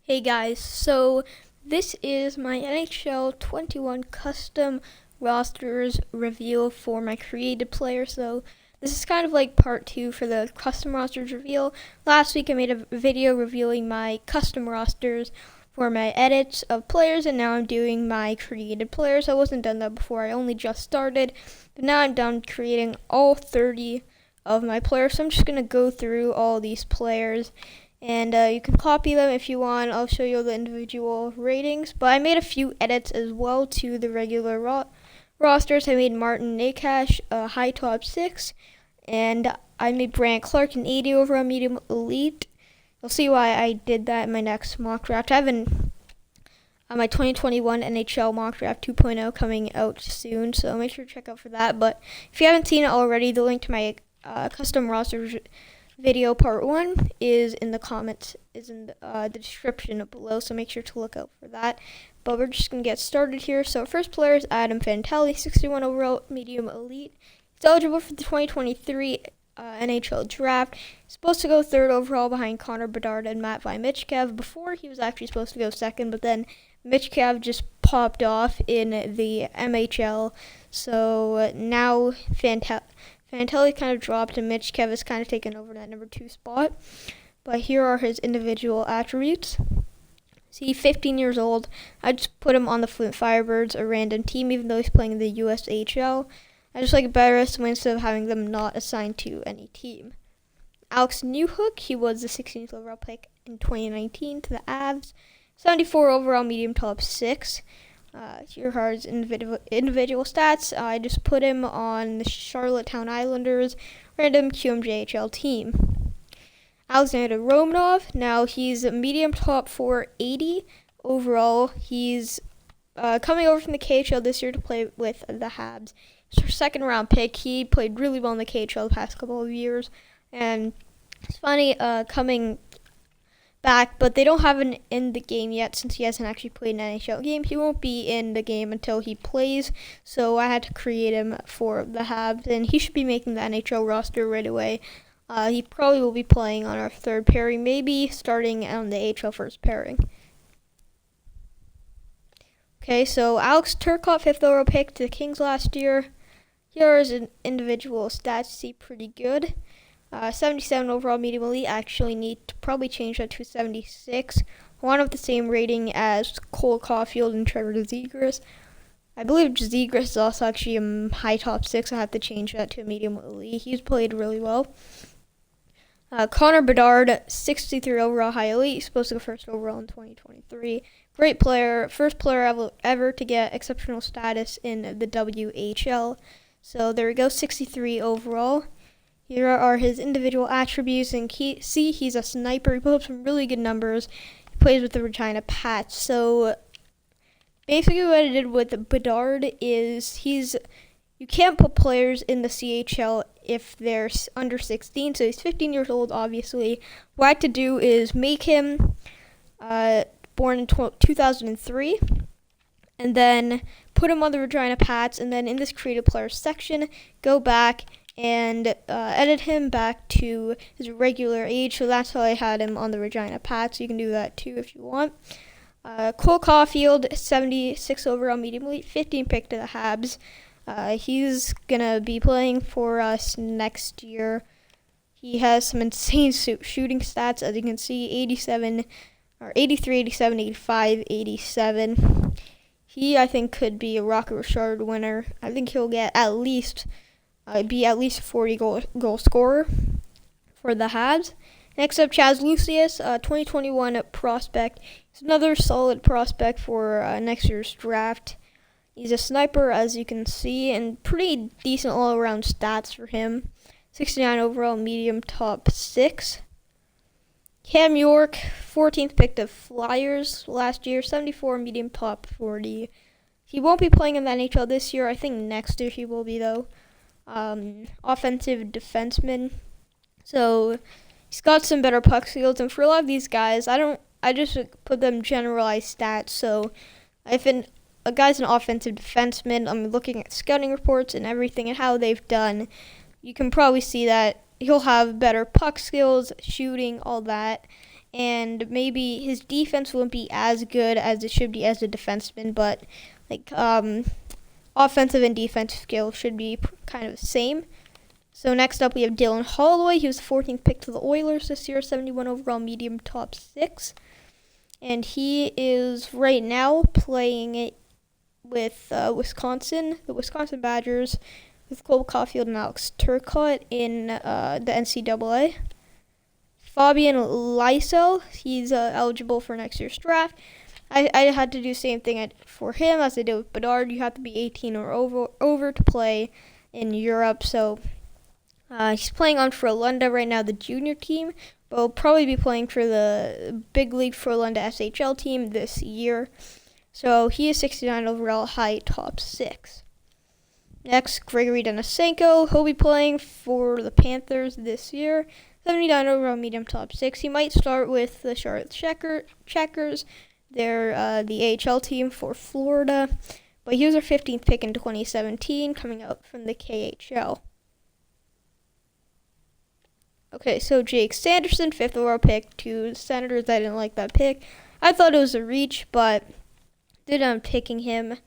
Hey guys, so this is my NHL 21 custom rosters reveal for my created players. So this is kind of like part 2 for the custom rosters reveal. Last week I made a video revealing my custom rosters for my edits of players, and now I'm doing my created players. I wasn't done that before, I only just started, but now I'm done creating all 30 of my players. So I'm just going to go through all these players. And you can copy them if you want. I'll show you the individual ratings. But I made a few edits as well to the regular rosters. I made Martin Nakash a high top 6. And I made Brant Clark an 80 overall medium elite. You'll see why I did that in my next mock draft. I have my 2021 NHL mock draft 2.0 coming out soon. So make sure to check out for that. But if you haven't seen it already, the link to my custom rosters video part 1 is in the comments, is in the description below, so make sure to look out for that. But we're just going to get started here. So first player is Adam Fantilli, 61 overall medium elite. He's eligible for the 2023 NHL draft. He's supposed to go 3rd overall behind Connor Bedard and Matvei Michov. Before, he was actually supposed to go 2nd, but then Michov just popped off in the MHL. So now Fantilli kind of dropped, and Michov has kind of taken over that number 2 spot. But here are his individual attributes. See, 15 years old. I just put him on the Flint Firebirds, a random team, even though he's playing in the USHL. I just like it better instead of having them not assigned to any team. Alex Newhook, he was the 16th overall pick in 2019 to the Habs. 74 overall medium top 6. Here are his individual stats. I just put him on the Charlottetown Islanders random QMJHL team. Alexander Romanov, now he's a medium top 480 overall. He's coming over from the KHL this year to play with the Habs. He's our 2nd round pick. He played really well in the KHL the past couple of years, and it's funny coming back, but they don't have him in the game yet since he hasn't actually played an NHL game. He won't be in the game until he plays, so I had to create him for the Habs, and he should be making the NHL roster right away. He probably will be playing on our 3rd pairing, maybe starting on the AHL 1st pairing. Okay, so Alex Turcotte, 5th overall pick to the Kings last year. Here are his individual stats. See, pretty good. 77 overall medium elite. I actually need to probably change that to 76. I want the same rating as Cole Caufield and Trevor Zegras. I believe Zegras is also actually a high top 6. I have to change that to a medium elite. He's played really well. Connor Bedard, 63 overall high elite. He's supposed to go 1st overall in 2023. Great player. First player ever to get exceptional status in the WHL. So there we go, 63 overall. Here are his individual attributes, and see, he's a sniper. He put up some really good numbers. He plays with the Regina Pats. So basically what I did with Bedard is you can't put players in the CHL if they're under 16, so he's 15 years old, obviously. What I had to do is make him born in 2003, and then put him on the Regina Pats, and then in this creative players section, go back and edit him back to his regular age. So that's how I had him on the Regina Pats. You can do that too if you want. Cole Caufield, 76 overall medium elite, 15 pick to the Habs. He's gonna be playing for us next year. He has some insane shooting stats, as you can see, 87 or 83, 87, 85, 87. He, I think, could be a Rocket Richard winner. I think he'll get at least a 40 goal scorer for the Habs. Next up, Chaz Lucius, 2021 prospect. He's another solid prospect for next year's draft. He's a sniper, as you can see, and pretty decent all-around stats for him. 69 overall, medium top 6. Cam York, 14th pick to Flyers last year, 74 medium top 40. He won't be playing in the NHL this year. I think next year he will be, though. Offensive defenseman. So he's got some better puck skills, and for a lot of these guys, I just put them generalized stats. So if a guy's an offensive defenseman, I'm looking at scouting reports and everything and how they've done, you can probably see that he'll have better puck skills, shooting, all that. and maybe his defense won't be as good as it should be as a defenseman, but like offensive and defensive skill should be kind of the same. So next up we have Dylan Holloway. He was the 14th pick to the Oilers this year, 71 overall, medium, top 6. And he is right now playing with Wisconsin, the Wisconsin Badgers, with Cole Caufield and Alex Turcotte in the NCAA. Fabian Lysell, he's eligible for next year's draft. I had to do the same thing for him as I did with Bedard. You have to be 18 or over to play in Europe. So he's playing on Frölunda right now, the junior team, but will probably be playing for the big league Frölunda SHL team this year. So he is 69 overall, height, top 6. Next, Gregory Denisenko. He'll be playing for the Panthers this year. 79 overall, medium, top 6. He might start with the Charlotte Checkers. They're the AHL team for Florida. But he was our 15th pick in 2017, coming out from the KHL. Okay, so Jake Sanderson, 5th overall pick to the Senators. I didn't like that pick. I thought it was a reach, but did end up picking him.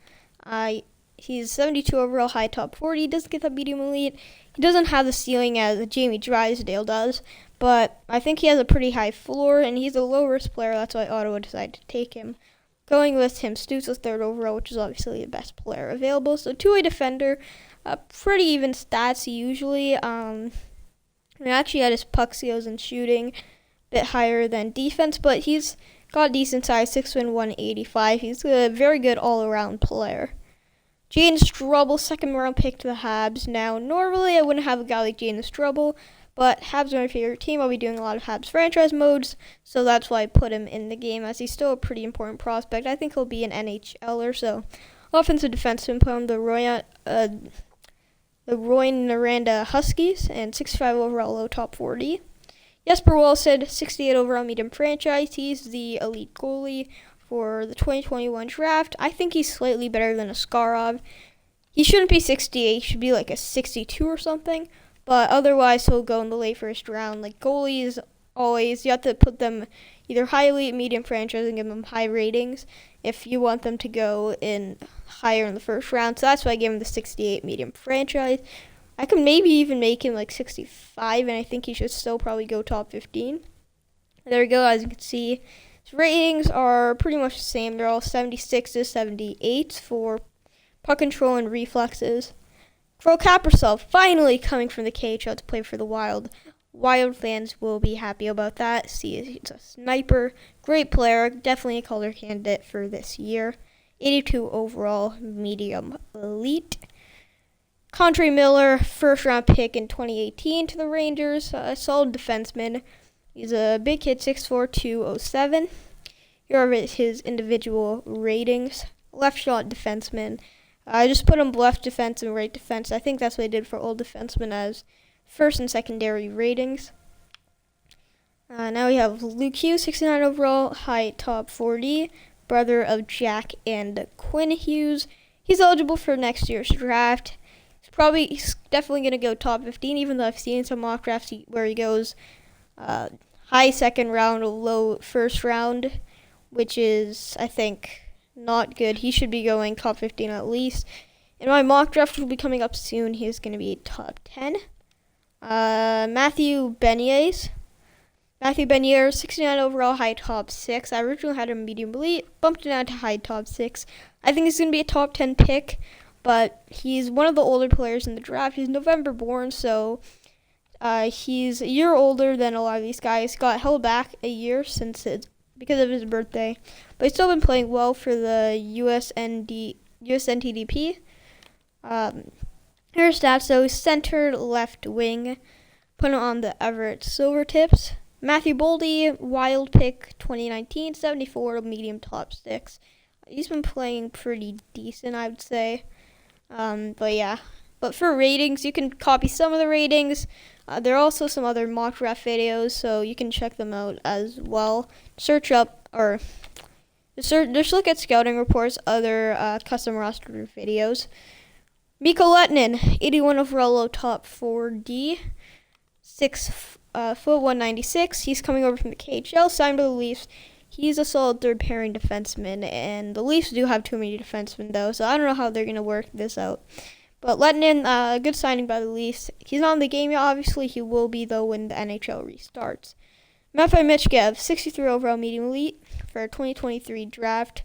He's 72 overall, high, top 40. He doesn't get that medium elite. He doesn't have the ceiling as Jamie Drysdale does, but I think he has a pretty high floor, and he's a low-risk player. That's why Ottawa decided to take him. Going with Tim Stutz was 3rd overall, which is obviously the best player available. So two-way defender, pretty even stats usually. He actually had his puck skills and shooting a bit higher than defense, but he's got decent size, 6'1", 185. He's a very good all-around player. Jaden Struble, 2nd round pick to the Habs. Now, normally I wouldn't have a guy like Jaden Struble, but Habs are my favorite team. I'll be doing a lot of Habs franchise modes, so that's why I put him in the game, as he's still a pretty important prospect. I think he'll be an NHLer, so offensive defenseman, put on the Rouen-Noranda Huskies, and 65 overall, low, top 40. Jesper Wallstedt, 68 overall, medium franchise. He's the elite goalie for the 2021 draft. I think he's slightly better than Askarov. He shouldn't be 68. He should be like a 62 or something. But otherwise, he'll go in the late first round. Like goalies, always, you have to put them either high elite, medium franchise, and give them high ratings if you want them to go in higher in the first round. So that's why I gave him the 68 medium franchise. I could maybe even make him like 65, and I think he should still probably go top 15. There we go. As you can see, his ratings are pretty much the same. They're all 76 to 78 for puck control and reflexes. Kirill Kaprizov finally coming from the KHL to play for the Wild. Wild fans will be happy about that. See, he's a sniper, great player, definitely a color candidate for this year. 82 overall, medium elite. Contre Miller, 1st round pick in 2018 to the Rangers, a solid defenseman. He's a big kid, 6'4", 207. Here are his individual ratings. Left shot defenseman. I just put him left defense and right defense. I think that's what I did for old defensemen as first and secondary ratings. Now we have Luke Hughes, 69 overall, height, top 40. Brother of Jack and Quinn Hughes. He's eligible for next year's draft. He's definitely going to go top 15, even though I've seen some mock drafts where he goes high 2nd round, low 1st round, which is, I think, not good. He should be going top 15 at least. And my mock draft will be coming up soon. He's going to be top 10. Matthew Beniers, 69 overall, high, top 6. I originally had him medium elite, bumped it down to high, top 6. I think he's going to be a top 10 pick, but he's one of the older players in the draft. He's November born, so he's a year older than a lot of these guys. Got held back a year because of his birthday, but he's still been playing well for the USNTDP. Here's stats, though. Center, left wing. Put him on the Everett Silvertips. Matthew Boldy, Wild pick 2019, 74, medium, top 6. He's been playing pretty decent, I would say. But yeah. But for ratings, you can copy some of the ratings. There are also some other mock draft videos, so you can check them out as well. Just look at scouting reports, other custom roster videos. Mikko Lehtinen, 81 overall, low, top 4D. foot 196. He's coming over from the KHL, signed by the Leafs. He's a solid third pairing defenseman, and the Leafs do have too many defensemen though, so I don't know how they're gonna work this out. But letting in a good signing by the Leafs. He's not in the game yet, obviously. He will be though when the NHL restarts. Matvei Michov, 63 overall medium elite for 2023 draft.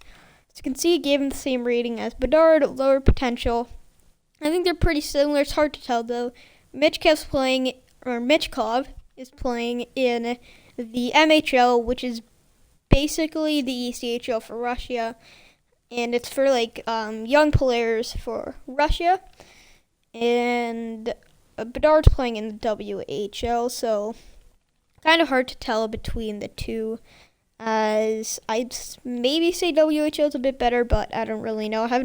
As you can see, gave him the same rating as Bedard, lower potential. I think they're pretty similar. It's hard to tell though. Michov is playing in the NHL, which is basically the ECHL for Russia, and it's for young players for Russia. And Bedard's playing in the WHL, so kind of hard to tell between the two. As I'd maybe say WHL is a bit better, but I don't really know. I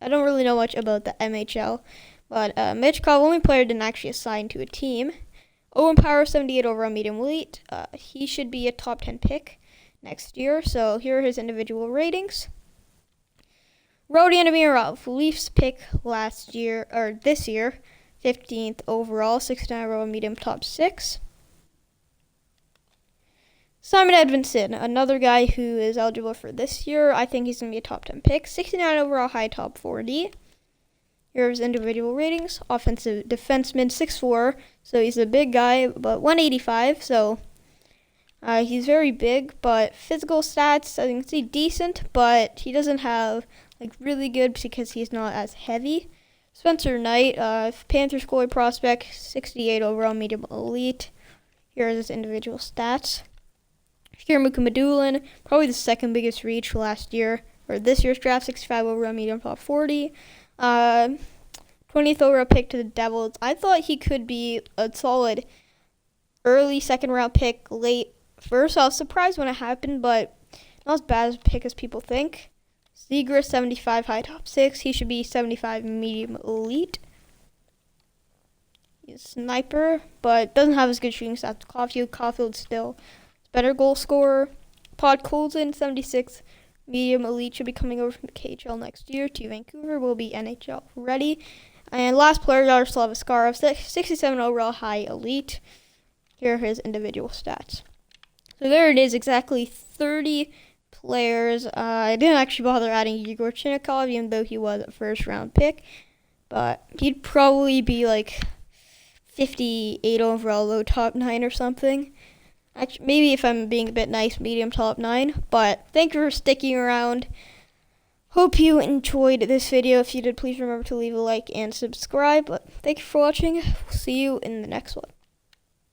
don't really know much about the MHL. But Michov, only player didn't actually assign to a team. Owen Power, 78 overall medium elite. He should be a top 10 pick next year. So here are his individual ratings. Rodion Amirov, Leafs pick this year, 15th overall, 69 overall medium top 6. Simon Edvinsson, another guy who is eligible for this year. I think he's going to be a top 10 pick. 69 overall, high top 40. Here are his individual ratings. Offensive defenseman, 6'4", so he's a big guy, but 185, so he's very big. But physical stats, I think, see decent, but he doesn't have really good because he's not as heavy. Spencer Knight, Panthers goalie prospect, 68 overall medium elite. Here are his individual stats. Shirmuka Medulin, probably the second biggest reach last year, or this year's draft, 65 overall medium top 40. 20th overall pick to the Devils. I thought he could be a solid early second round pick, late first. I was surprised when it happened, but not as bad as a pick as people think. Zegras, 75 high top 6. He should be 75 medium elite. He's a sniper, but doesn't have as good shooting stats as Caufield. Caufield still better goal scorer. Podkolzin, 76 medium elite, should be coming over from the KHL next year to Vancouver. Will be NHL ready. And last player, Yaroslav Askarov, 67 overall high elite. Here are his individual stats. So there it is, exactly 30 players. I didn't actually bother adding Igor Chinnikov, even though he was a first round pick. But he'd probably be 58 overall, low top 9 or something. Actually, maybe if I'm being a bit nice, medium top 9. But thank you for sticking around. Hope you enjoyed this video. If you did, please remember to leave a like and subscribe. But thank you for watching. We'll see you in the next one.